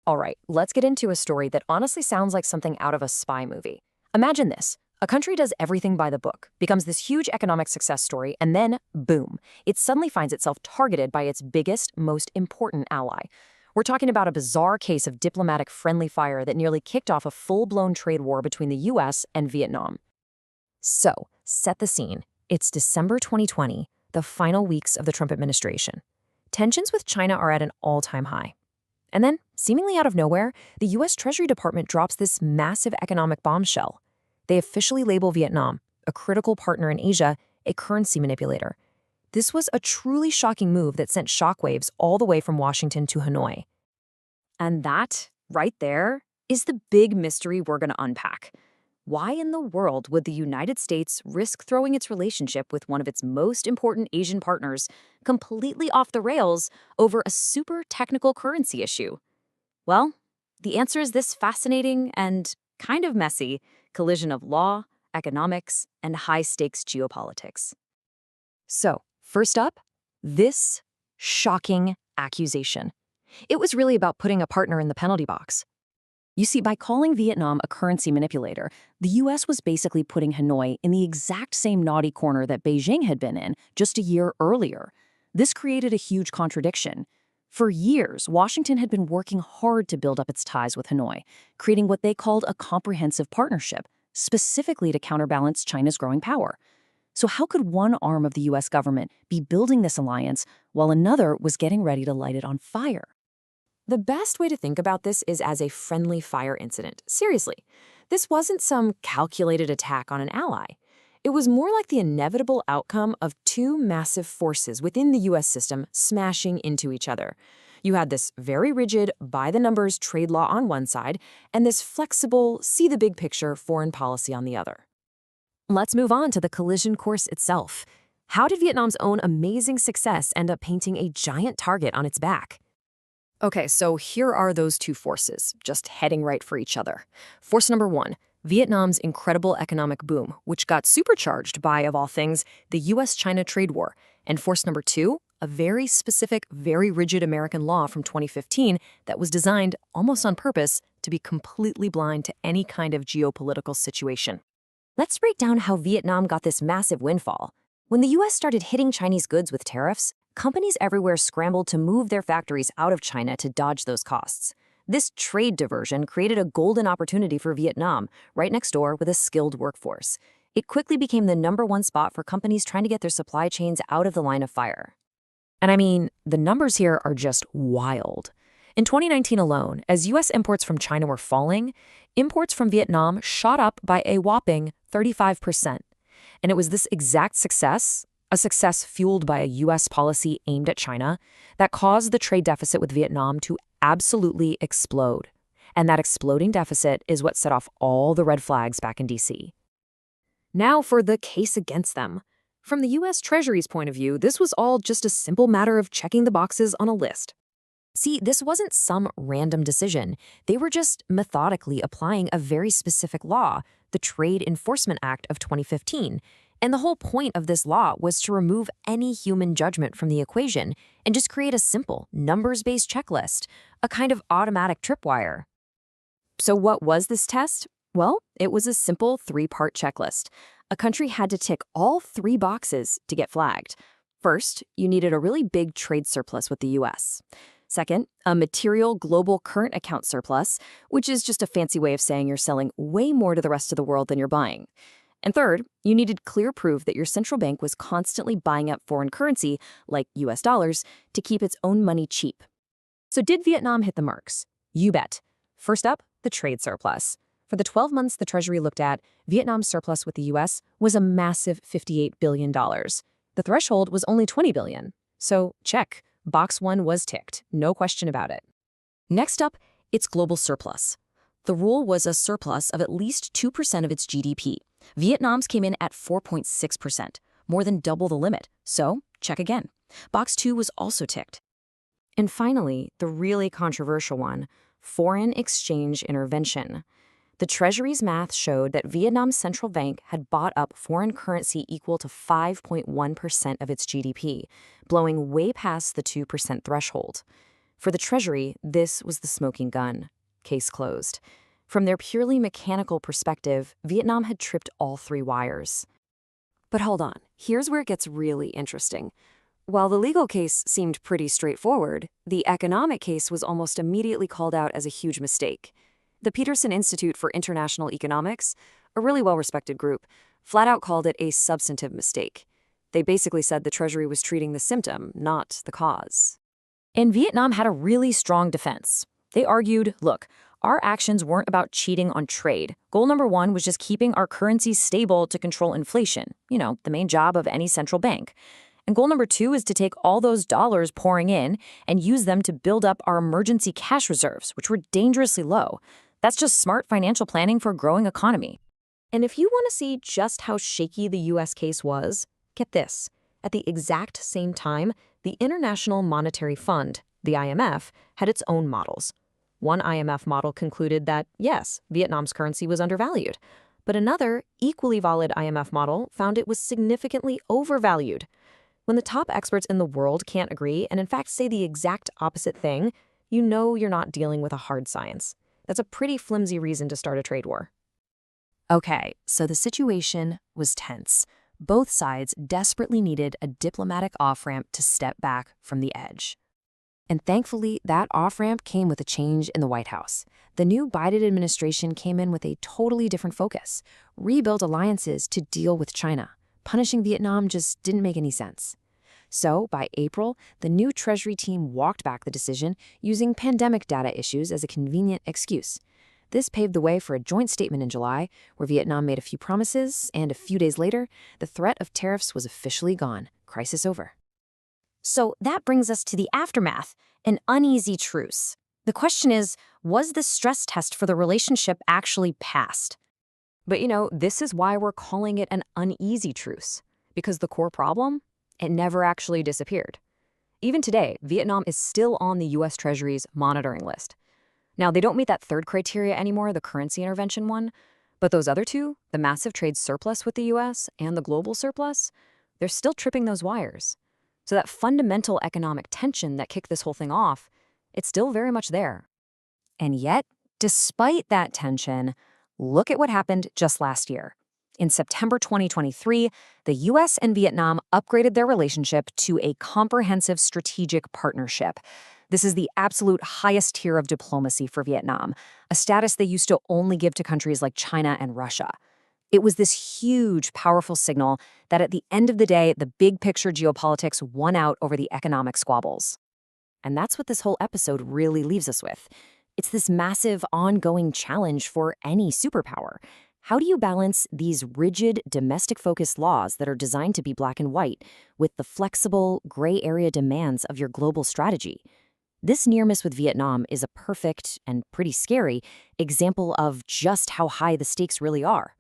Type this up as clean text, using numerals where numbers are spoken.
All right, let's get into a story that honestly sounds like something out of a spy movie. Imagine this. A country does everything by the book, becomes this huge economic success story, and then, boom, it suddenly finds itself targeted by its biggest, most important ally. We're talking about a bizarre case of diplomatic friendly fire that nearly kicked off a full-blown trade war between the US and Vietnam. So, set the scene. It's December 2020, the final weeks of the Trump administration. Tensions with China are at an all-time high. And then, seemingly out of nowhere, the US Treasury Department drops this massive economic bombshell. They officially label Vietnam, a critical partner in Asia, a currency manipulator. This was a truly shocking move that sent shockwaves all the way from Washington to Hanoi. And that, right there, is the big mystery we're going to unpack. Why in the world would the United States risk throwing its relationship with one of its most important Asian partners completely off the rails over a super technical currency issue? Well, the answer is this fascinating and kind of messy collision of law, economics, and high-stakes geopolitics. So, first up, this shocking accusation. It was really about putting a partner in the penalty box. You see, by calling Vietnam a currency manipulator, the US was basically putting Hanoi in the exact same naughty corner that Beijing had been in just a year earlier. This created a huge contradiction. For years, Washington had been working hard to build up its ties with Hanoi, creating what they called a comprehensive partnership, specifically to counterbalance China's growing power. So how could one arm of the US government be building this alliance while another was getting ready to light it on fire? The best way to think about this is as a friendly fire incident. Seriously, this wasn't some calculated attack on an ally. It was more like the inevitable outcome of two massive forces within the US system smashing into each other. You had this very rigid, by-the-numbers trade law on one side, and this flexible, see-the-big-picture foreign policy on the other. Let's move on to the collision course itself. How did Vietnam's own amazing success end up painting a giant target on its back? Okay, so here are those two forces, just heading right for each other. Force number one, Vietnam's incredible economic boom, which got supercharged by, of all things, the US-China trade war. And force number two, a very specific, very rigid American law from 2015 that was designed, almost on purpose, to be completely blind to any kind of geopolitical situation. Let's break down how Vietnam got this massive windfall. When the US started hitting Chinese goods with tariffs, companies everywhere scrambled to move their factories out of China to dodge those costs. This trade diversion created a golden opportunity for Vietnam, right next door with a skilled workforce. It quickly became the #1 spot for companies trying to get their supply chains out of the line of fire. And I mean, the numbers here are just wild. In 2019 alone, as US imports from China were falling, imports from Vietnam shot up by a whopping 35%. And it was this exact success, a success fueled by a US policy aimed at China, that caused the trade deficit with Vietnam to absolutely explode. And that exploding deficit is what set off all the red flags back in DC. Now for the case against them. From the US Treasury's point of view, this was all just a simple matter of checking the boxes on a list. See, this wasn't some random decision. They were just methodically applying a very specific law, the Trade Enforcement Act of 2015. And the whole point of this law was to remove any human judgment from the equation and just create a simple, numbers-based checklist, a kind of automatic tripwire. So what was this test? Well, it was a simple 3-part checklist. A country had to tick all 3 boxes to get flagged. First, you needed a really big trade surplus with the US. Second, a material global current account surplus, which is just a fancy way of saying you're selling way more to the rest of the world than you're buying. And third, you needed clear proof that your central bank was constantly buying up foreign currency, like US dollars, to keep its own money cheap. So did Vietnam hit the marks? You bet. First up, the trade surplus. For the 12 months the Treasury looked at, Vietnam's surplus with the US was a massive $58 billion. The threshold was only $20 billion. So check. Box 1 was ticked. No question about it. Next up, its global surplus. The rule was a surplus of at least 2% of its GDP. Vietnam's came in at 4.6%, more than double the limit. So, check again. Box 2 was also ticked. And finally, the really controversial one, foreign exchange intervention. The Treasury's math showed that Vietnam's central bank had bought up foreign currency equal to 5.1% of its GDP, blowing way past the 2% threshold. For the Treasury, this was the smoking gun. Case closed. From their purely mechanical perspective, Vietnam had tripped all 3 wires. But hold on, here's where it gets really interesting. While the legal case seemed pretty straightforward, the economic case was almost immediately called out as a huge mistake. The Peterson Institute for International Economics, a really well-respected group, flat out called it a substantive mistake. They basically said the Treasury was treating the symptom, not the cause. And Vietnam had a really strong defense. They argued, look, our actions weren't about cheating on trade. Goal number 1 was just keeping our currency stable to control inflation, the main job of any central bank. And goal number 2 is to take all those dollars pouring in and use them to build up our emergency cash reserves, which were dangerously low. That's just smart financial planning for a growing economy. And if you want to see just how shaky the U.S. case was, get this. At the exact same time, the International Monetary Fund, the IMF, had its own models. One IMF model concluded that, yes, Vietnam's currency was undervalued. But another, equally valid IMF model found it was significantly overvalued. When the top experts in the world can't agree and in fact say the exact opposite thing, you know you're not dealing with a hard science. That's a pretty flimsy reason to start a trade war. Okay, so the situation was tense. Both sides desperately needed a diplomatic off-ramp to step back from the edge. And thankfully, that off-ramp came with a change in the White House. The new Biden administration came in with a totally different focus: rebuild alliances to deal with China. Punishing Vietnam just didn't make any sense. So, by April, the new Treasury team walked back the decision, using pandemic data issues as a convenient excuse. This paved the way for a joint statement in July, where Vietnam made a few promises, and a few days later, the threat of tariffs was officially gone. Crisis over. So that brings us to the aftermath, an uneasy truce. The question is, was the stress test for the relationship actually passed? But this is why we're calling it an uneasy truce, because the core problem, it never actually disappeared. Even today, Vietnam is still on the U.S. Treasury's monitoring list. Now, they don't meet that 3rd criteria anymore, the currency intervention one, but those other 2, the massive trade surplus with the U.S. and the global surplus, they're still tripping those wires. So that fundamental economic tension that kicked this whole thing off, it's still very much there. And yet, despite that tension, look at what happened just last year. In September 2023, the U.S. and Vietnam upgraded their relationship to a comprehensive strategic partnership. This is the absolute highest tier of diplomacy for Vietnam, a status they used to only give to countries like China and Russia. It was this huge, powerful signal that at the end of the day, the big picture geopolitics won out over the economic squabbles. And that's what this whole episode really leaves us with. It's this massive, ongoing challenge for any superpower. How do you balance these rigid, domestic-focused laws that are designed to be black and white with the flexible, gray area demands of your global strategy? This near miss with Vietnam is a perfect, and pretty scary, example of just how high the stakes really are.